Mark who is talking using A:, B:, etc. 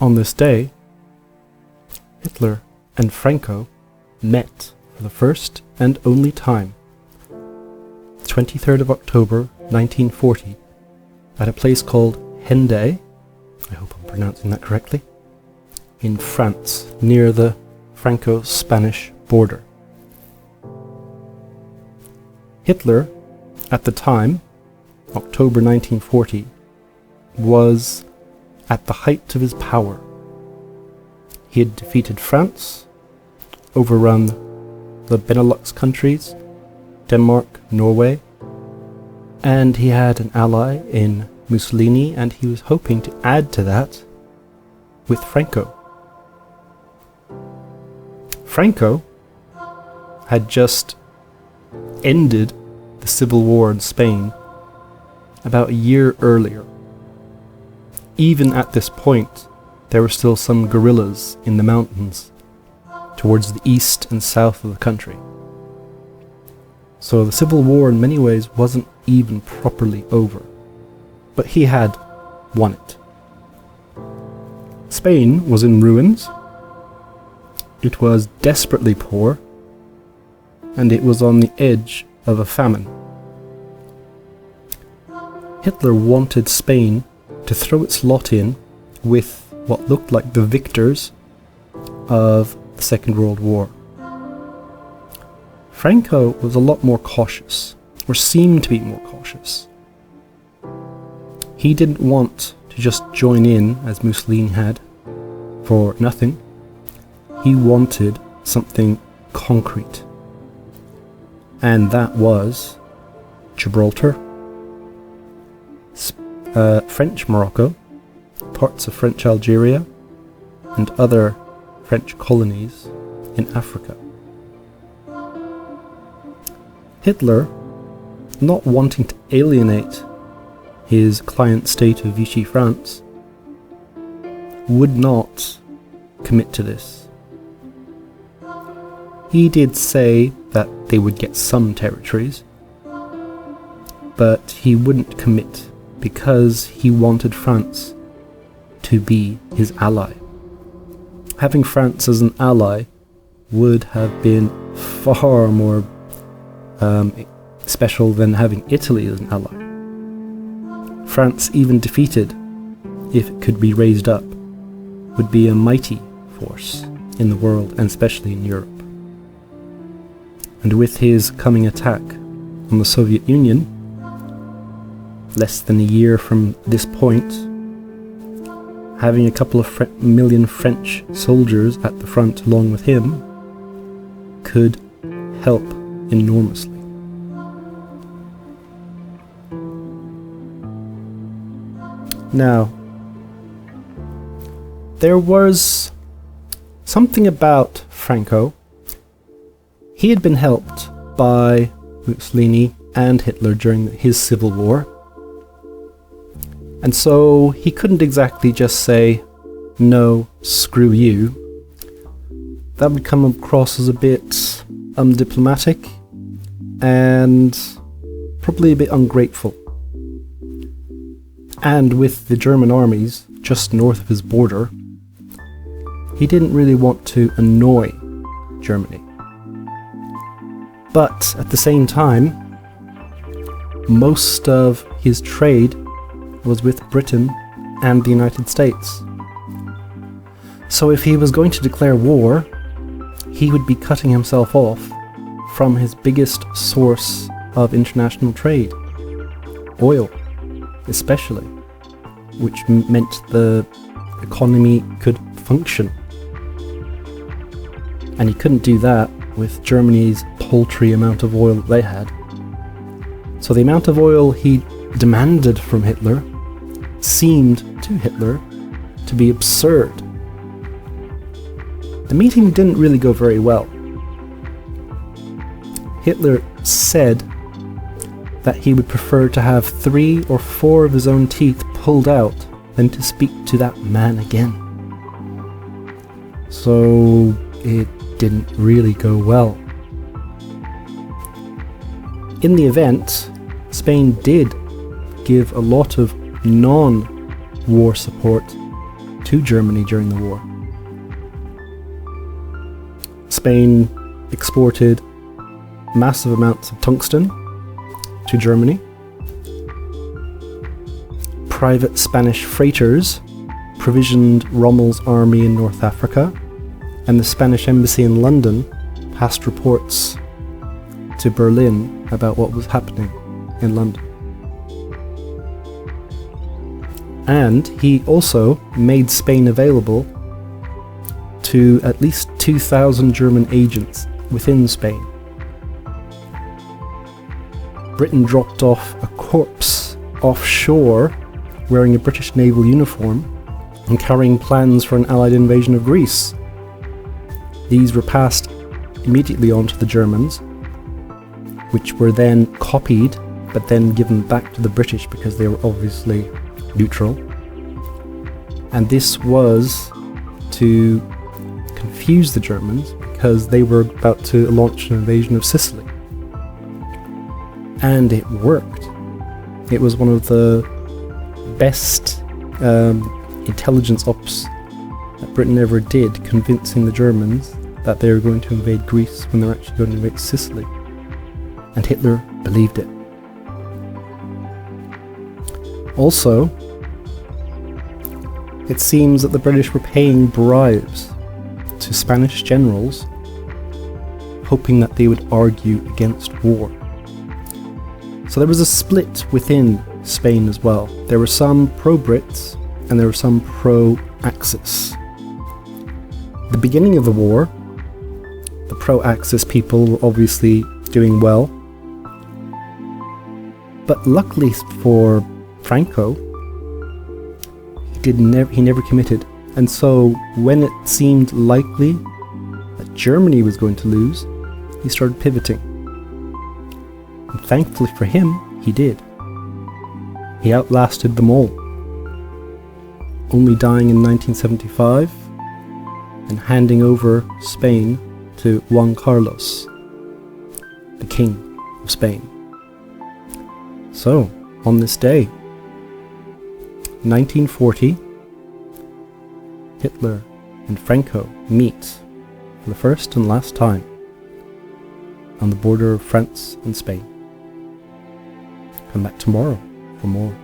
A: On this day, Hitler and Franco met for the first and only time, the 23rd of October 1940, at a place called Hendaye, I hope I'm pronouncing that correctly, in France, near the Franco Spanish Border. Hitler, at the time, October 1940, was at the height of his power. He had defeated France, overrun the Benelux countries, Denmark, Norway, and he had an ally in Mussolini, and he was hoping to add to that with Franco. Franco had just ended the civil war in Spain about a year earlier. Even at this point, there were still some guerrillas in the mountains towards the east and south of the country. So the civil war in many ways wasn't even properly over, but he had won it. Spain was in ruins, it was desperately poor, and it was on the edge of a famine. Hitler wanted Spain to throw its lot in with what looked like the victors of the Second World War. Franco was a lot more cautious, or seemed to be more cautious. He didn't want to just join in, as Mussolini had, for nothing. He wanted something concrete. And that was Gibraltar, French Morocco, parts of French Algeria, and other French colonies in Africa. Hitler, not wanting to alienate his client state of Vichy France, would not commit to this. He did say that they would get some territories, but he wouldn't commit because he wanted France to be his ally. Having France as an ally would have been far more special than having Italy as an ally. France, even defeated, if it could be raised up, would be a mighty force in the world, and especially in Europe. And with his coming attack on the Soviet Union, less than a year from this point, having a couple of million French soldiers at the front along with him could help enormously. Now, there was something about Franco. He had been helped by Mussolini and Hitler during his civil war, and so he couldn't exactly just say, no, screw you. That would come across as a bit undiplomatic and probably a bit ungrateful. And with the German armies just north of his border, he didn't really want to annoy Germany. But at the same time, most of his trade was with Britain and the United States. So if he was going to declare war, he would be cutting himself off from his biggest source of international trade, oil especially, which meant the economy could function. And he couldn't do that with Germany's paltry amount of oil that they had. So the amount of oil he demanded from Hitler seemed to Hitler to be absurd. The meeting didn't really go very well. Hitler said that he would prefer to have 3 or 4 of his own teeth pulled out than to speak to that man again. So it didn't really go well. In the event, Spain did give a lot of non-war support to Germany during the war. Spain exported massive amounts of tungsten to Germany. Private Spanish freighters provisioned Rommel's army in North Africa, and the Spanish embassy in London passed reports to Berlin about what was happening in London. And he also made Spain available to at least 2,000 German agents within Spain. Britain dropped off a corpse offshore wearing a British naval uniform and carrying plans for an Allied invasion of Greece. These were passed immediately on to the Germans, which were then copied but then given back to the British because they were obviously neutral. And this was to confuse the Germans because they were about to launch an invasion of Sicily. And it worked. It was one of the best intelligence ops that Britain ever did, convincing the Germans that they were going to invade Greece when they were actually going to invade Sicily. And Hitler believed it. Also, it seems that the British were paying bribes to Spanish generals, hoping that they would argue against war. So there was a split within Spain as well. There were some pro-Brits and there were some pro-Axis. The beginning of the war, the pro-Axis people were obviously doing well. But luckily for Franco, he never committed. And so when it seemed likely that Germany was going to lose, he started pivoting. And thankfully for him, he did. He outlasted them all, only dying in 1975 and handing over Spain to Juan Carlos, the King of Spain. So, on this day, 1940, Hitler and Franco meet for the first and last time on the border of France and Spain. Come back tomorrow for more.